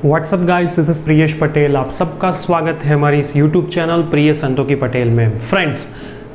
WhatsApp guys, this is Priyesh Patel. आप सबका स्वागत है हमारी इस यूट्यूब चैनल प्रियेश संतोखी पटेल में। फ्रेंड्स,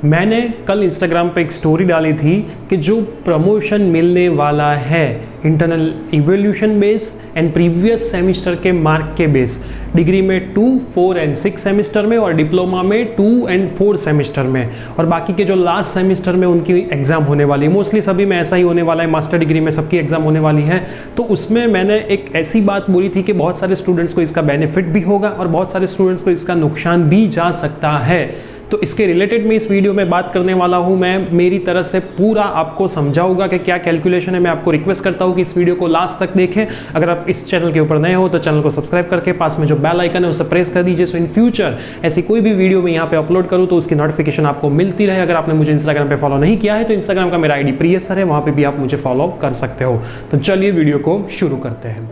मैंने कल इंस्टाग्राम पे एक स्टोरी डाली थी कि जो प्रमोशन मिलने वाला है internal evolution base and previous semester के मार्क के बेस, डिग्री में 2, 4 एंड 6 सेमिस्टर में और डिप्लोमा में 2 एंड 4 सेमिस्टर में, और बाकी के जो लास्ट सेमिस्टर में उनकी एग्जाम होने वाली है। मोस्टली सभी में ऐसा ही होने वाला है, मास्टर डिग्री में सबकी एग्जाम होने वाली है। तो उसमें मैंने एक ऐसी बात बोली थी कि बहुत सारे स्टूडेंट्स को इसका बेनिफिट भी होगा और बहुत सारे स्टूडेंट्स को इसका नुकसान भी जा सकता है। तो इसके रिलेटेड मैं इस वीडियो में बात करने वाला हूं। मैं मेरी तरफ से पूरा आपको समझाऊंगा कि क्या कैलकुलेशन है। मैं आपको रिक्वेस्ट करता हूं कि इस वीडियो को लास्ट तक देखें। अगर आप इस चैनल के ऊपर नए हो तो चैनल को सब्सक्राइब करके पास में जो बेल आइकन है उसे प्रेस कर दीजिए, सो इन फ्यूचर ऐसी कोई भी वीडियो मैं यहाँ पे अपलोड करूँ तो उसकी नोटिफिकेशन आपको मिलती रहे। अगर आपने मुझे इंस्टाग्राम पे फॉलो नहीं किया है तो इंस्टाग्राम का मेरा आईडी प्रियेश सर है, वहाँ पे भी आप मुझे फॉलो कर सकते हो। तो चलिए वीडियो को शुरू करते हैं।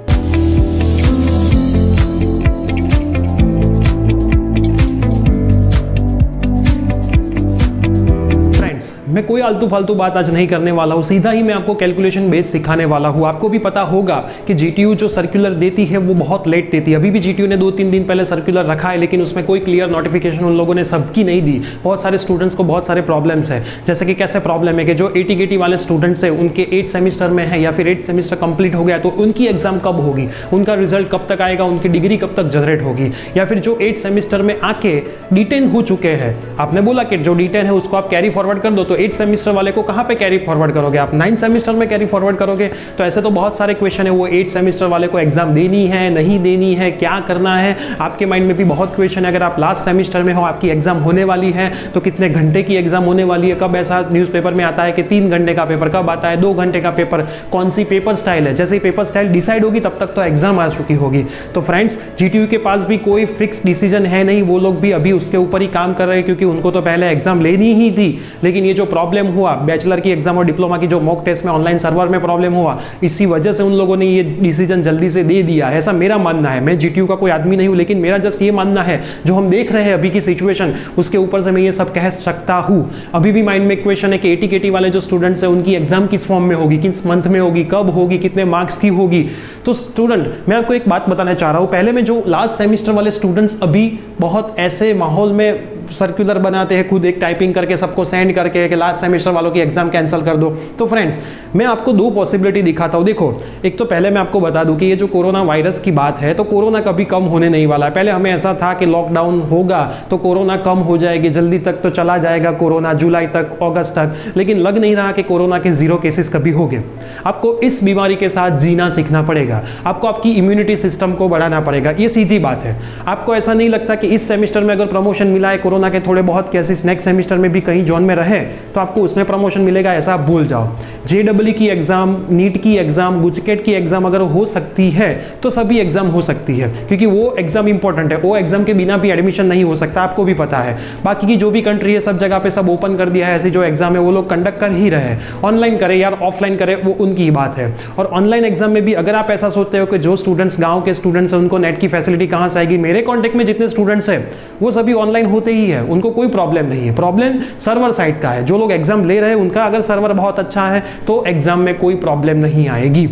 मैं कोई आलतू फालतू बात आज नहीं करने वाला हूँ, सीधा ही मैं आपको कैलकुलेशन बेस सिखाने वाला हूँ। आपको भी पता होगा कि जीटीयू जो सर्कुलर देती है वो बहुत लेट देती है। अभी भी जीटीयू ने 2-3 दिन पहले सर्कुलर रखा है, लेकिन उसमें कोई क्लियर नोटिफिकेशन उन लोगों ने सबकी नहीं दी। बहुत सारे स्टूडेंट्स को बहुत सारे प्रॉब्लम्स है। जैसे कि कैसे प्रॉब्लम है कि जो एटी वाले स्टूडेंट्स है उनके 8 सेमिस्टर में है या फिर 8 सेमिस्टर कंप्लीट हो गया तो उनकी एग्जाम कब होगी, उनका रिजल्ट कब तक आएगा, उनकी डिग्री कब तक जनरेट होगी। या फिर जो 8 सेमिस्टर में आके D10 हो चुके हैं, आपने बोला कि जो D10 है उसको आप कैरी फॉरवर्ड कर दो, तो 8 सेमिस्टर वाले को कहां पे कैरी फॉरवर्ड करोगे आप? 9 सेमिस्टर में कैरी फॉरवर्ड करोगे। तो ऐसे तो बहुत सारे क्वेश्चन है, वो 8 सेमिस्टर वाले को एग्जाम देनी है नहीं देनी है, क्या करना है, आपके माइंड में भी बहुत क्वेश्चन है। अगर आप लास्ट सेमिस्टर में हो, आपकी एग्जाम होने वाली है तो कितने घंटे की एग्जाम होने वाली है, कब ऐसा न्यूज़पेपर में आता है कि 3 घंटे का पेपर, कब आता है 2 घंटे का पेपर, कौन सी पेपर स्टाइल है। जैसे ही पेपर स्टाइल डिसाइड होगी तब तक तो एग्जाम आ चुकी होगी। तो फ्रेंड्स, जीटीयू के पास भी कोई फिक्स डिसीजन है नहीं, वो लोग भी अभी उसके ऊपर ही काम कर रहे हैं क्योंकि उनको तो पहले एग्जाम लेनी ही थी। लेकिन ये जो प्रॉब्लम हुआ बैचलर की एग्जाम और डिप्लोमा की जो मॉक टेस्ट में ऑनलाइन सर्वर में प्रॉब्लम हुआ, इसी वजह से उन लोगों ने ये डिसीजन जल्दी से दे दिया, ऐसा मेरा मानना है। मैं जीटीयू का कोई आदमी नहीं हूं, लेकिन मेरा जस्ट ये मानना है जो हम देख रहे हैं अभी की सिचुएशन, उसके ऊपर से मैं ये सब कह सकता हूं। अभी भी माइंड में क्वेश्चन है कि एटी वाले जो स्टूडेंट्स है उनकी एग्जाम किस फॉर्म में होगी, किस मंथ में होगी, कब होगी, कितने मार्क्स की होगी। तो स्टूडेंट, मैं आपको एक बात बताना चाह रहा हूं। पहले में जो लास्ट सेमिस्टर वाले स्टूडेंट्स अभी बहुत ऐसे माहौल में सर्कुलर बनाते हैं, खुद एक टाइपिंग करके सबको सेंड करके कि लास्ट सेमेस्टर वालों की एग्जाम कैंसिल कर दो। तो फ्रेंड्स, मैं आपको 2 पॉसिबिलिटी दिखाता हूं। देखो, एक तो पहले मैं आपको बता दूं कि ये जो कोरोना वायरस की बात है, तो कोरोना कभी कम होने नहीं वाला है। पहले हमें ऐसा था कि लॉकडाउन होगा तो कोरोना कम हो जाएगी, जल्दी तक तो चला जाएगा कोरोना, जुलाई तक, अगस्त तक, लेकिन लग नहीं रहा कि कोरोना के 0 केसेस कभी होंगे। आपको इस बीमारी के साथ जीना सीखना पड़ेगा, आपको आपकी इम्यूनिटी सिस्टम को बढ़ाना पड़ेगा, ये सीधी बात है। आपको ऐसा नहीं लगता कि इस सेमेस्टर में अगर प्रमोशन मिला है, कोरोना के थोड़े बहुत केसेस नेक्स्ट सेमेस्टर में भी कहीं जोन में रहे तो आपको उसमें प्रमोशन मिलेगा, ऐसा आप भूल जाओ। जेईई की एग्जाम, नीट की एग्जाम, गुजकेट की एग्जाम अगर हो सकती है तो सभी एग्जाम हो सकती है, क्योंकि वो एग्जाम इंपॉर्टेंट है। वो एग्जाम के बिना भी एडमिशन नहीं हो सकता, आपको भी पता है। बाकी की जो भी कंट्री है सब जगह पे सब ओपन कर दिया है, ऐसी जो एग्जाम है वो लोग कंडक्ट कर ही रहे हैं। ऑनलाइन करे यार ऑफलाइन करे, वो उनकी बात है। और ऑनलाइन एग्जाम में भी अगर आप ऐसा सोचते हो कि जो स्टूडेंट्स गांव के स्टूडेंट्स हैं उनको नेट की फैसिलिटी कहां से आएगी, मेरे कॉन्टेक्ट में जितने स्टूडेंट्स हैं वो सभी ऑनलाइन होते ही है, उनको कोई प्रॉब्लम नहीं है। प्रॉब्लम सर्वर साइड का है। जो लोग एग्जाम ले रहे हैं उनका अगर सर्वर बहुत अच्छा है तो एग्जाम में कोई प्रॉब्लम नहीं आएगी।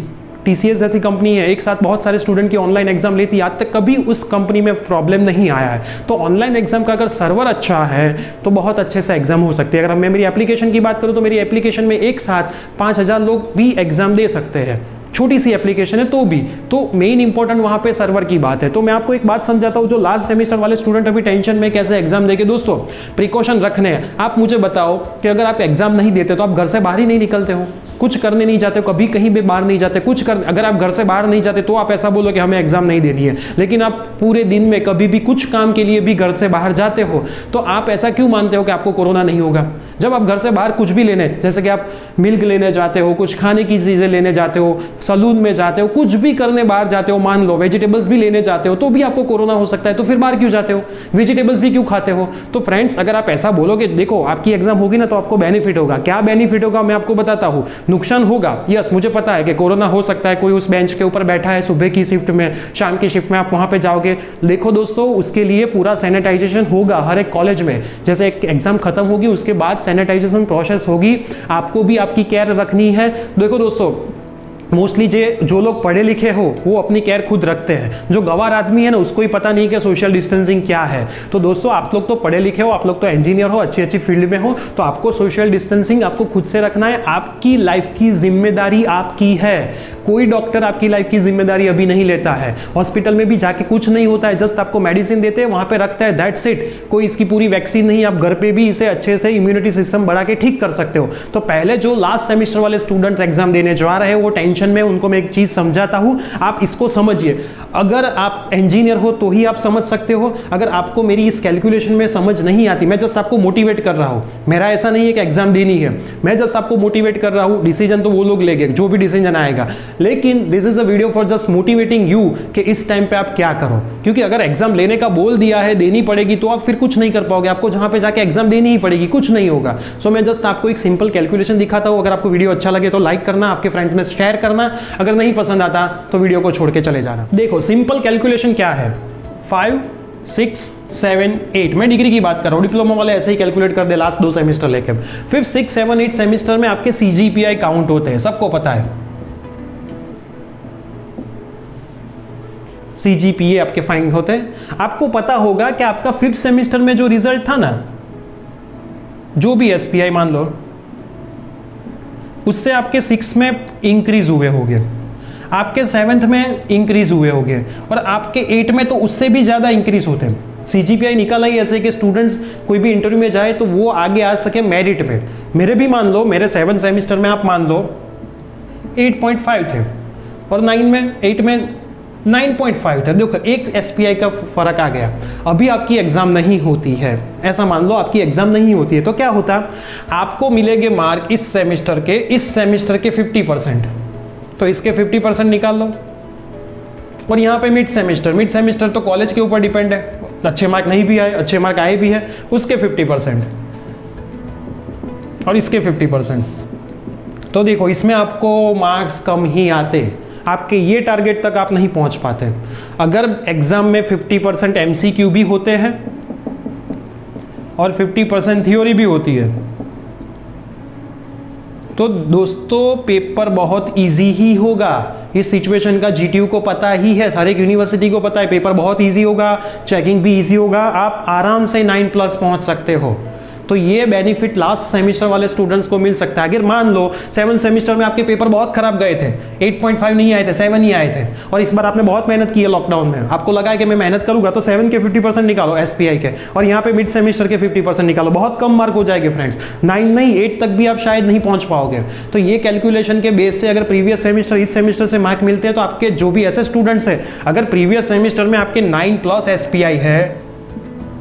टीसीएस जैसी कंपनी है, एक साथ बहुत सारे स्टूडेंट की ऑनलाइन एग्जाम लेती है, आज तक कभी उस कंपनी में प्रॉब्लम नहीं आया है। तो ऑनलाइन एग्जाम का अगर सर्वर अच्छा है तो बहुत अच्छे से एग्जाम हो सकती है। अगर मैं मेरी एप्लीकेशन की बात करूं तो मेरी एप्लीकेशन में एक साथ 5000 लोग भी एग्जाम दे सकते हैं। छोटी सी एप्लीकेशन है तो भी, तो मेन इंपॉर्टेंट वहां पे सर्वर की बात है। तो मैं आपको एक बात समझाता हूं, जो लास्ट सेमेस्टर वाले स्टूडेंट अभी टेंशन में कैसे एग्जाम देंगे। दोस्तों, प्रिकॉशन रखने हैं। आप मुझे बताओ कि अगर आप एग्जाम नहीं देते तो आप घर से बाहर ही नहीं निकलते हो, कुछ करने नहीं जाते हो, कभी कहीं भी बाहर नहीं जाते, कुछ कर, अगर आप घर से बाहर नहीं जाते तो आप ऐसा बोलो कि हमें एग्जाम नहीं देनी है। लेकिन आप पूरे दिन में कभी भी कुछ काम के लिए भी घर से बाहर जाते हो, तो आप ऐसा क्यों मानते हो कि आपको कोरोना नहीं होगा? जब आप घर से बाहर कुछ भी लेने, जैसे कि आप मिल्क लेने जाते हो, कुछ खाने की चीजें लेने जाते हो, सलून में जाते हो, कुछ भी करने बाहर जाते हो, मान लो वेजिटेबल्स भी लेने जाते हो, तो भी आपको कोरोना हो सकता है। तो फिर बाहर क्यों जाते हो? वेजिटेबल्स भी क्यों खाते हो? तो फ्रेंड्स, अगर आप ऐसा बोलोगे, देखो आपकी एग्जाम होगी ना तो आपको बेनिफिट होगा। क्या बेनिफिट होगा मैं आपको बताता हूं। नुकसान होगा, यस मुझे पता है कि कोरोना हो सकता है, कोई उस बेंच के ऊपर बैठा है, सुबह की शिफ्ट में, शाम की शिफ्ट में आप वहां पे जाओगे। देखो दोस्तों, उसके लिए पूरा सैनिटाइजेशन होगा हर एक कॉलेज में। जैसे एक एग्जाम खत्म होगी उसके बाद सैनिटाइजेशन प्रोसेस होगी, आपको भी आपकी केयर रखनी है। देखो दोस्तों, मोस्टली जो लोग पढ़े लिखे हो वो अपनी केयर खुद रखते हैं, जो गंवार आदमी है ना उसको ही पता नहीं कि सोशल डिस्टेंसिंग क्या है। तो दोस्तों आप लोग तो पढ़े लिखे हो, आप लोग तो इंजीनियर हो, अच्छी अच्छी फील्ड में हो, तो आपको सोशल डिस्टेंसिंग आपको खुद से रखना है। आपकी लाइफ की जिम्मेदारी आपकी है, कोई डॉक्टर आपकी लाइफ की जिम्मेदारी अभी नहीं लेता है। हॉस्पिटल में भी जाके कुछ नहीं होता है, जस्ट आपको मेडिसिन देते हैं, वहां पे रखता है, दैट्स इट। कोई इसकी पूरी वैक्सीन नहीं, आप घर पे भी इसे अच्छे से इम्यूनिटी सिस्टम बढ़ा के ठीक कर सकते हो। तो पहले जो लास्ट सेमेस्टर वाले स्टूडेंट्स एग्जाम देने जा रहे हैं वो टेंशन में, उनको मैं एक चीज समझाता हूं, आप इसको समझिए। अगर आप इंजीनियर हो तो ही आप समझ सकते हो, अगर आपको मेरी इस कैलकुलेशन में समझ नहीं आती, मैं जस्ट आपको मोटिवेट कर रहा हूं, मेरा ऐसा नहीं है कि एग्जाम देनी है, मैं जस्ट आपको मोटिवेट कर रहा हूं। डिसीजन तो वो लोग लेंगे जो भी डिसीजन आएगा, लेकिन this is a video for just motivating you कि इस टाइम पे आप क्या करो। क्योंकि अगर एग्जाम लेने का बोल दिया है, देनी पड़ेगी, तो आप फिर कुछ नहीं कर पाओगे, आपको जहां पे जाके एग्जाम देनी ही पड़ेगी, कुछ नहीं होगा। सो मैं जस्ट आपको एक सिंपल कैलकुलेशन दिखाता हूं। अगर आपको वीडियो अच्छा लगे तो लाइक करना, आपके फ्रेंड्स में शेयर करना, अगर नहीं पसंद आता तो वीडियो को छोड़ के चले जाना। देखो सिंपल कैलकुलेशन क्या है, 5, 6, 7, 8, मैं डिग्री की बात कर रहा हूं, डिप्लोमा वाले ऐसे ही कैलकुलेट कर दे लास्ट 2 सेमेस्टर लेके। 5, 6, 7, 8 सेमेस्टर में आपके CGPI काउंट होते हैं, सबको पता है। CGPA आपके फाइंड होते हैं। आपको पता होगा कि आपका 5th सेमेस्टर में जो रिजल्ट था ना, जो भी SPI मान लो, उससे आपके 6 में इंक्रीज हुए होंगे, आपके 7th में इंक्रीज हुए होंगे, और आपके 8 में तो उससे भी ज्यादा इंक्रीज होते हैं। CGPI निकाला ही ऐसे कि स्टूडेंट्स कोई भी इंटरव्यू में जाए तो वो आगे आ सके मेरिट में। मेरे भी मान लो, मेरे 7th सेमेस्टर में आप मान लो 8.5 थे, और 8 में 9.5 थे। देखो एक SPI का फर्क आ गया। अभी आपकी एग्जाम नहीं होती है, ऐसा मान लो आपकी एग्जाम नहीं होती है, तो क्या होता, आपको मिलेंगे मार्क इस सेमेस्टर के 50%, तो इसके 50% निकाल लो। और यहाँ पे मिड सेमेस्टर तो कॉलेज के ऊपर डिपेंड है, अच्छे मार्क नहीं भी आए, अच्छे मार्क आए भी है, उसके 50% और इसके 50%। तो देखो इसमें आपको मार्क्स कम ही आते, आपके ये टारगेट तक आप नहीं पहुंच पाते। अगर एग्जाम में 50% MCQ भी होते हैं और 50% थ्योरी भी होती है, तो दोस्तों पेपर बहुत इजी ही होगा। इस सिचुएशन का GTU को पता ही है, हर एक यूनिवर्सिटी को पता है, पेपर बहुत इजी होगा, चेकिंग भी इजी होगा, आप आराम से 9+ पहुंच सकते हो। तो ये बेनिफिट लास्ट सेमेस्टर वाले स्टूडेंट्स को मिल सकता है। अगर मान लो 7th सेमेस्टर में आपके पेपर बहुत खराब गए थे, 8.5 नहीं आए थे, 7 ही आए थे, और इस बार आपने बहुत मेहनत की है लॉकडाउन में, आपको लगा है कि मैं मेहनत करूंगा, तो 7 के 50% निकालो SPI के, और यहाँ पे मिड सेमेस्टर के 50% निकालो, बहुत कम मार्क हो जाएंगे फ्रेंड्स। 9 नहीं 8 तक भी आप शायद नहीं पहुंच पाओगे। तो ये कैलकुलेशन के बेस से अगर प्रीवियस सेमेस्टर इस सेमेस्टर से मार्क मिलते हैं, तो आपके जो भी ऐसे स्टूडेंट्स है, अगर प्रीवियस सेमेस्टर में आपके 9+ SPI है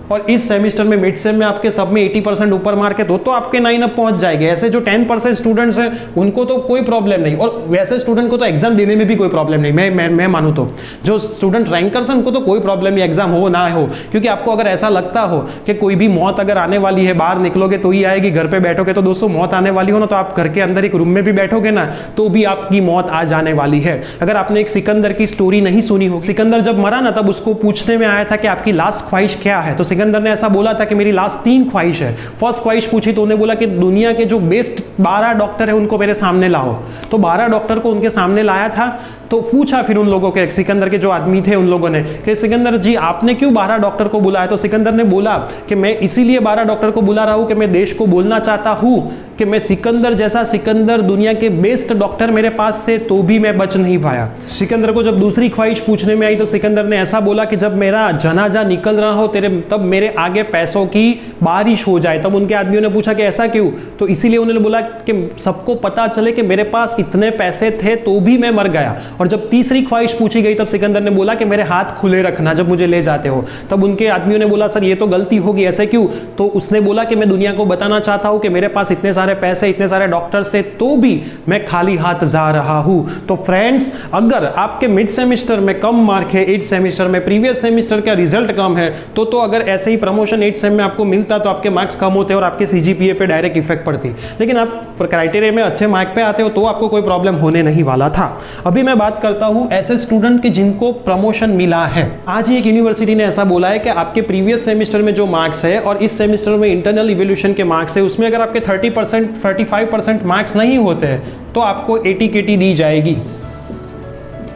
और इस सेमेस्टर में मिड सेम में आपके सब में 80% ऊपर मार्क है, तो आपके 9 अब पहुंच जाएंगे। ऐसे जो 10% स्टूडेंट्स हैं उनको तो कोई प्रॉब्लम नहीं, और वैसे स्टूडेंट को तो एग्जाम देने में भी कोई प्रॉब्लम नहीं। मैं मानूं तो जो स्टूडेंट रैंकर्स हैं उनको तो कोई प्रॉब्लम नहीं, एग्जाम हो ना हो। क्योंकि आपको अगर ऐसा लगता हो कि कोई भी मौत अगर आने वाली है, बाहर निकलोगे तो ही आएगी, घर पे बैठोगे, तो दोस्तों मौत आने वाली हो ना, तो आप घर के अंदर एक रूम में भी बैठोगे ना, तो भी आपकी मौत आ जाने वाली है। अगर आपने एक सिकंदर की स्टोरी नहीं सुनी हो, सिकंदर जब मरा ना, तब उसको पूछने में आया था कि आपकी लास्ट ख्वाहिश क्या है, तो सिकंदर ने ऐसा बोला था कि मेरी लास्ट 3 ख्वाहिश है। फर्स्ट ख्वाहिश पूछी तो उन्हें बोला कि दुनिया के जो बेस्ट 12 डॉक्टर है उनको मेरे सामने लाओ। तो 12 डॉक्टर को उनके सामने लाया था, तो पूछा फिर उन लोगों के, सिकंदर के जो आदमी थे उन लोगों ने, कि सिकंदर जी आपने क्यों 12 डॉक्टर को बुलाया? तो सिकंदर ने बोला कि मैं इसीलिए 12 डॉक्टर को बुला रहा हूं कि मैं देश को बोलना चाहता हूं कि मैं सिकंदर जैसा सिकंदर, दुनिया के बेस्ट डॉक्टर मेरे पास थे तो भी मैं बच नहीं पाया। सिकंदर को जब दूसरी ख्वाहिश पूछने में आई तो सिकंदर ने ऐसा बोला कि जब मेरा जनाजा निकल रहा हो तब मेरे आगे पैसों की बारिश हो जाए। तब उनके आदमियों ने पूछा कि ऐसा क्यों? तो इसीलिए उन्होंने बोला कि सबको पता चले कि मेरे पास इतने पैसे थे तो भी मैं मर गया। और जब तीसरी ख्वाहिश पूछी गई तब सिकंदर ने बोला कि मेरे हाथ खुले रखना जब मुझे ले जाते हो। तब उनके आदमियों ने बोला सर ये तो गलती होगी, ऐसे क्यों? तो उसने बोला कि मैं दुनिया को बताना चाहता हूं कि मेरे पास इतने सारे पैसे, इतने सारे डॉक्टर्स थे तो भी मैं खाली हाथ जा रहा हूं। तो फ्रेंड्स, अगर आपके मिड सेमेस्टर में कम मार्क है, 8 सेमेस्टर में प्रीवियस सेमेस्टर का रिजल्ट कम है, तो अगर ऐसे ही प्रमोशन 8 सेम में आपको मिलता तो आपके मार्क्स कम होते और आपके CGPA पे डायरेक्ट इफेक्ट पड़ती। लेकिन आप क्राइटेरिया में अच्छे मार्क पे आते हो तो आपको कोई प्रॉब्लम होने नहीं वाला था। अभी मैं बात करता हूं ऐसे स्टूडेंट के जिनको प्रमोशन मिला है। आज ही एक यूनिवर्सिटी ने ऐसा बोला है कि आपके प्रीवियस सेमेस्टर में जो मार्क्स है और इस सेमेस्टर में इंटरनल इवैल्यूएशन के मार्क्स है, उसमें अगर आपके 30% 35% मार्क्स नहीं होते हैं तो आपको AT-KT दी जाएगी।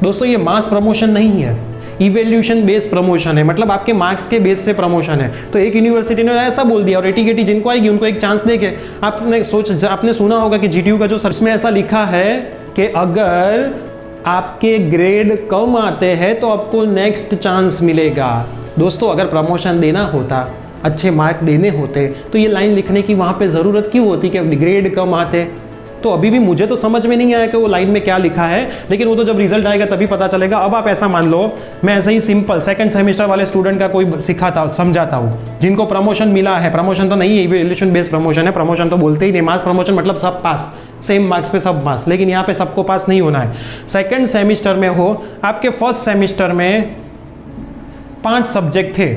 दोस्तों ये मास प्रमोशन नहीं है, इवैल्यूएशन बेस्ड प्रमोशन है, मतलब आपके मार्क्स के बेस से प्रमोशन है। तो एक यूनिवर्सिटी ने ऐसा बोल दिया और एटीकेटी जिनको आएगी उनको एक चांस देके, आपने सुना होगा कि जीटीयू का जो सर्च में ऐसा लिखा है कि अगर आपके ग्रेड कम आते हैं तो आपको नेक्स्ट चांस मिलेगा। दोस्तों अगर प्रमोशन देना होता, अच्छे मार्क देने होते, तो ये लाइन लिखने की वहाँ पे ज़रूरत क्यों होती कि ग्रेड कम आते? तो अभी भी मुझे तो समझ में नहीं आया कि वो लाइन में क्या लिखा है, लेकिन वो तो जब रिजल्ट आएगा तभी पता चलेगा। अब आप ऐसा मान लो, मैं ऐसे ही सिंपल सेकंड सेमेस्टर वाले स्टूडेंट का कोई सिखाता समझाता हूँ जिनको प्रमोशन मिला है। प्रमोशन तो नहीं है, इवैल्यूएशन बेस्ड प्रमोशन है, प्रमोशन तो बोलते ही नहीं, मास प्रमोशन मतलब सब पास, सेम मार्क्स पे सब पास, लेकिन यहाँ पे सबको पास नहीं होना है। सेकंड सेमेस्टर में हो, आपके फर्स्ट सेमेस्टर में 5 सब्जेक्ट थे,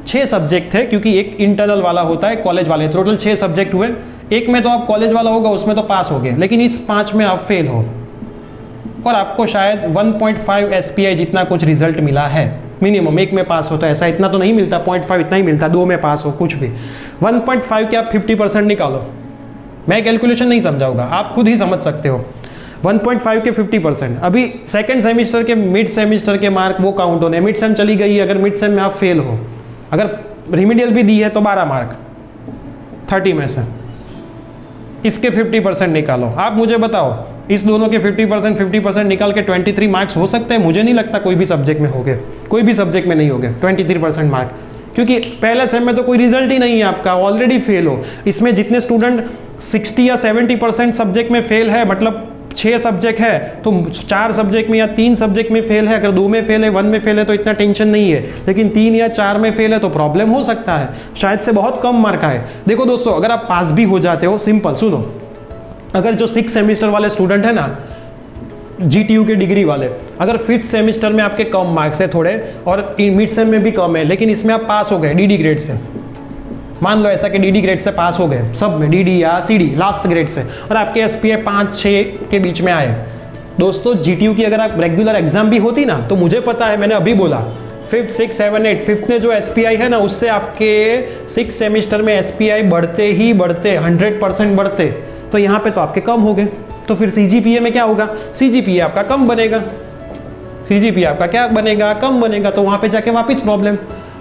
6 सब्जेक्ट थे, क्योंकि एक इंटरनल वाला होता है, कॉलेज वाले, टोटल 6 सब्जेक्ट हुए। एक में तो आप कॉलेज वाला होगा, उसमें तो पास हो गए, लेकिन इस 5 में आप फेल हो और आपको शायद 1.5 SPI जितना कुछ रिजल्ट मिला है मिनिमम। एक में पास हो तो ऐसा इतना तो नहीं मिलता, 0.5 इतना ही मिलता, 2 में पास हो कुछ भी। 1.5 के आप 50% निकालो, मैं कैलकुलेशन नहीं समझाऊंगा, आप खुद ही समझ सकते हो। 1.5 के 50%, अभी सेकेंड सेमिस्टर के मिड सेमिस्टर के मार्क वो काउंट होने, मिड सेम चली गई, अगर मिड सेम में आप फेल हो, अगर रिमीडियल भी दी है तो 12 मार्क 30 में से, इसके 50% निकालो। आप मुझे बताओ, इस दोनों के 50% निकाल के 23 मार्क्स हो सकते हैं? मुझे नहीं लगता कोई भी सब्जेक्ट में होंगे, कोई भी सब्जेक्ट में नहीं होंगे 23% मार्क, क्योंकि पहले सेम में तो कोई रिजल्ट ही नहीं है आपका, ऑलरेडी फेल हो। इसमें जितने स्टूडेंट 60 या 70% सब्जेक्ट में फेल है, मतलब 6 सब्जेक्ट है तो 4 सब्जेक्ट में या 3 सब्जेक्ट में फेल है, अगर 2 में फेल है, 1 में फेल है तो इतना टेंशन नहीं है, लेकिन 3 या 4 में फेल है तो प्रॉब्लम हो सकता है, शायद से बहुत कम मार्क आए। देखो दोस्तों, अगर आप पास भी हो जाते हो, सिंपल सुनो, अगर जो 6 सेमेस्टर वाले स्टूडेंट है ना, जीटीयू के डिग्री वाले, अगर 5th सेमेस्टर में आपके कम मार्क्स है थोड़े और मिड सेम में भी कम है, लेकिन इसमें आप पास हो गए डीडी ग्रेड से, मान लो ऐसा कि डीडी ग्रेड से पास हो गए सब में, डीडी या सीडी लास्ट ग्रेड से, और आपके एसपीआई 5-6 के बीच में आए। दोस्तों जीटीयू की अगर आप रेगुलर एग्जाम भी होती ना, तो मुझे पता है, मैंने अभी बोला 5th 6 7 8 5th में जो एसपीआई है ना, उससे आपके 6 सेमेस्टर में एसपीआई बढ़ते ही बढ़ते 100% बढ़ते, तो यहाँ पे तो आपके कम हो गए, तो फिर सीजीपीए में क्या होगा? सीजीपीए आपका कम बनेगा, सीजीपीए आपका क्या बनेगा? कम बनेगा, तो वहाँ पे जाके वापस प्रॉब्लम।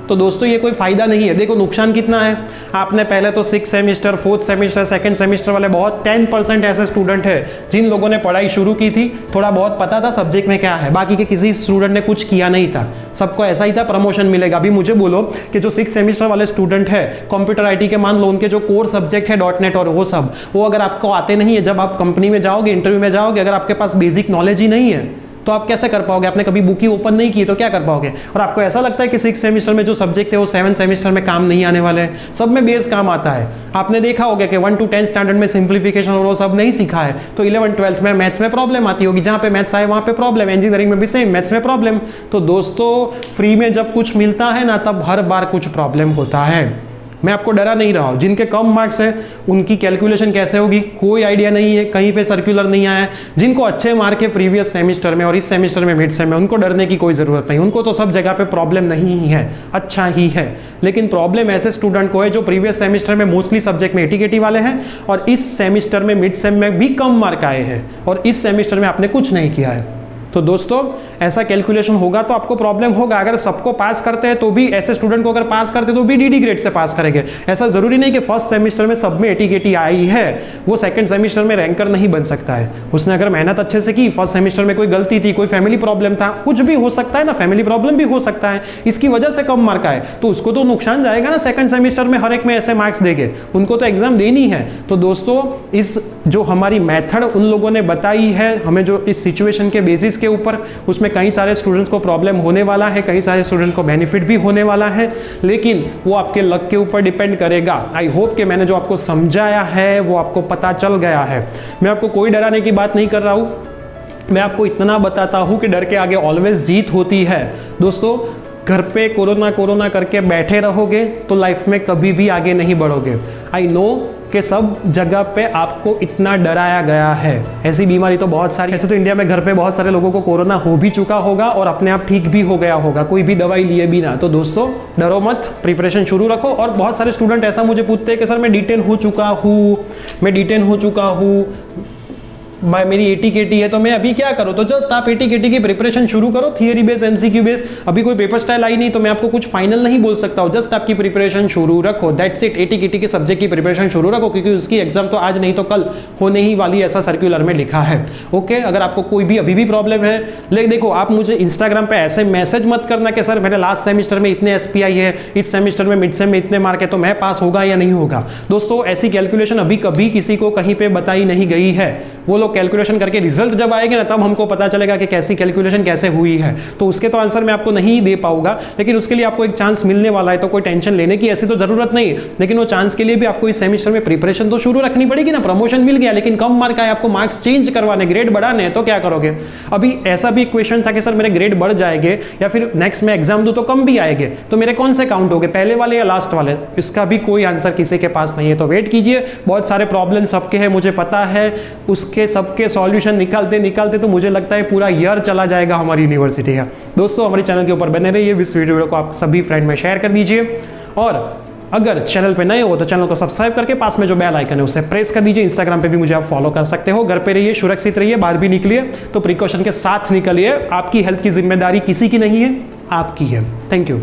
तो दोस्तों ये कोई फायदा नहीं है। देखो नुकसान कितना है, आपने पहले तो 6 semester 4th semester second semester वाले बहुत 10% ऐसे स्टूडेंट है जिन लोगों ने पढ़ाई शुरू की थी, थोड़ा बहुत पता था सब्जेक्ट में क्या है, बाकी के किसी स्टूडेंट ने कुछ किया नहीं था, सबको ऐसा ही था प्रमोशन मिलेगा। अभी मुझे बोलो कि जो 6 सेमेस्टर वाले स्टूडेंट है कंप्यूटर आईटी के, मान लो उनके जो कोर सब्जेक्ट है .NET और वो सब, वो अगर आपको आते नहीं है, जब आप कंपनी में जाओगे, इंटरव्यू में जाओगे, अगर आपके पास बेसिक नॉलेज ही नहीं है तो आप कैसे कर पाओगे? आपने कभी बुक ही ओपन नहीं की तो क्या कर पाओगे? और आपको ऐसा लगता है कि 6 सेमेस्टर में जो सब्जेक्ट है वो 7 सेमेस्टर में काम नहीं आने वाले हैं? सब में बेस काम आता है। आपने देखा होगा कि 1 to 10 स्टैंडर्ड में सिंप्लीफिकेशन और वो सब नहीं सीखा है, तो 11 12 में मैथ्स में प्रॉब्लम आती होगी, जहाँ पे मैथ्स आए वहाँ पे प्रॉब्लम, इंजीनियरिंग में भी सेम, मैथ्स में प्रॉब्लम। तो दोस्तों फ्री में जब कुछ मिलता है ना, तब हर बार कुछ प्रॉब्लम होता है। मैं आपको डरा नहीं रहा हूँ, जिनके कम मार्क्स है उनकी कैलकुलेशन कैसे होगी कोई आइडिया नहीं है, कहीं पे सर्कुलर नहीं आया है। जिनको अच्छे मार्क है प्रीवियस सेमेस्टर में और इस सेमेस्टर में मिड सेम में, उनको डरने की कोई ज़रूरत नहीं, उनको तो सब जगह पे प्रॉब्लम नहीं है, अच्छा ही है। लेकिन प्रॉब्लम ऐसे स्टूडेंट को है जो प्रीवियस सेमेस्टर में मोस्टली सब्जेक्ट में एटीकेटी वाले हैं और इस सेमेस्टर में मिड सेम में भी कम मार्क आए हैं और इस सेमेस्टर में आपने कुछ नहीं किया है। तो दोस्तों ऐसा कैलकुलेशन होगा तो आपको प्रॉब्लम होगा। अगर सबको पास करते हैं तो भी, ऐसे स्टूडेंट को अगर पास करते तो भी डीडी ग्रेड से पास करेंगे। ऐसा जरूरी नहीं कि फर्स्ट सेमेस्टर में सब में एटीकेटी आई है वो सेकंड सेमेस्टर में रैंकर नहीं बन सकता है। उसने अगर मेहनत अच्छे से की, फर्स्ट सेमेस्टर में कोई गलती थी, कोई फैमिली प्रॉब्लम था, कुछ भी हो सकता है ना, फैमिली प्रॉब्लम भी हो सकता है, इसकी वजह से कम मार्क आए, तो उसको तो नुकसान जाएगा ना। सेकंड सेमेस्टर में हर एक में ऐसे मार्क्स देंगे, उनको तो एग्जाम देनी है। तो दोस्तों इस जो हमारी मेथड उन लोगों ने बताई है हमें, जो इस सिचुएशन के बेसिस के ऊपर, उसमें कई सारे स्टूडेंट्स को प्रॉब्लम होने वाला है, कई सारे स्टूडेंट को बेनिफिट भी होने वाला है, लेकिन वो आपके लक के ऊपर डिपेंड करेगा। आई होप कि मैंने जो आपको समझाया है वो आपको पता चल गया है। मैं आपको कोई डराने की बात नहीं कर रहा हूँ, मैं आपको इतना बताता हूँ कि डर के आगे ऑलवेज जीत होती है। दोस्तों घर पे कोरोना करके बैठे रहोगे तो लाइफ में कभी भी आगे नहीं बढ़ोगे। आई नो कि सब जगह पे आपको इतना डराया गया है, ऐसी बीमारी तो बहुत सारी, ऐसे तो इंडिया में घर पे बहुत सारे लोगों को कोरोना हो भी चुका होगा और अपने आप ठीक भी हो गया होगा, कोई भी दवाई लिए बिना। तो दोस्तों डरो मत, प्रिपरेशन शुरू रखो। और बहुत सारे स्टूडेंट ऐसा मुझे पूछते हैं कि सर मैं डिटेन हो चुका हूँ, मेरी 80 KT है तो मैं अभी क्या करूँ, तो जस्ट आप 80 KT की प्रिपरेशन शुरू करो, थियरी बेस MCQ बेस। अभी कोई पेपर स्टाइल आई नहीं तो मैं आपको कुछ फाइनल नहीं बोल सकता हूँ, जस्ट आपकी प्रिपरेशन शुरू रखो, दैट्स इट। 80 KT के सब्जेक्ट की प्रिपरेशन शुरू रखो, क्योंकि उसकी एग्जाम तो आज नहीं तो कल होने ही वाली, ऐसा सर्कुलर में लिखा है। ओके, अगर आपको कोई भी अभी भी प्रॉब्लम है, लेकिन देखो आप मुझे इंस्टाग्राम पे ऐसे मैसेज मत करना कि सर मेरे लास्ट सेमेस्टर में इतने SPI है, इस सेमेस्टर में मिड सेम में इतने मार्क है, तो मैं पास होगा या नहीं होगा। दोस्तों ऐसी कैलकुलेशन अभी कभी किसी को कहीं पे बताई नहीं गई है। वो लोग कैलकुलेशन करके रिजल्ट जब आएगा ना, तब हमको पता चलेगा कि कैसी कैलकुलेशन कैसे हुई है। तो उसके तो आंसर मैं आपको नहीं दे पाऊंगा, लेकिन उसके लिए आपको एक चांस मिलने वाला है, तो कोई टेंशन लेने की ऐसी तो जरूरत नहीं। लेकिन वो चांस के लिए भी आपको इस सेमेस्टर में प्रिपरेशन तो शुरू रखनी पड़ेगी ना। प्रमोशन मिल गया लेकिन कम मार्क आए, आपको मार्क्स चेंज करवाने, ग्रेड बढ़ाने हैं, तो क्या करोगे। अभी ऐसा भी क्वेश्चन था कि सर मेरे ग्रेड बढ़ जाएंगे या फिर नेक्स्ट में एग्जाम दूं तो कम भी आएंगे, तो मेरे कौन से काउंट होंगे, पहले वाले या लास्ट वाले। इसका भी कोई आंसर किसी के पास नहीं है। तो वेट कीजिए, बहुत सारे प्रॉब्लम सबके हैं, मुझे पता है। उसके सबके सॉल्यूशन निकालते निकालते तो मुझे लगता है पूरा ईयर चला जाएगा हमारी यूनिवर्सिटी का। दोस्तों हमारे चैनल के ऊपर बने रहिए, इस वीडियो को आप सभी फ्रेंड में शेयर कर दीजिए, और अगर चैनल पे नए हो तो चैनल को सब्सक्राइब करके पास में जो बेल आइकन है उसे प्रेस कर दीजिए। इंस्टाग्राम पे भी मुझे आप फॉलो कर सकते हो। घर पे रहिए, सुरक्षित रहिए, बाहर भी निकलिए तो प्रिकॉशन के साथ निकलिए। आपकी हेल्थ की जिम्मेदारी किसी की नहीं है, आपकी है। Thank you.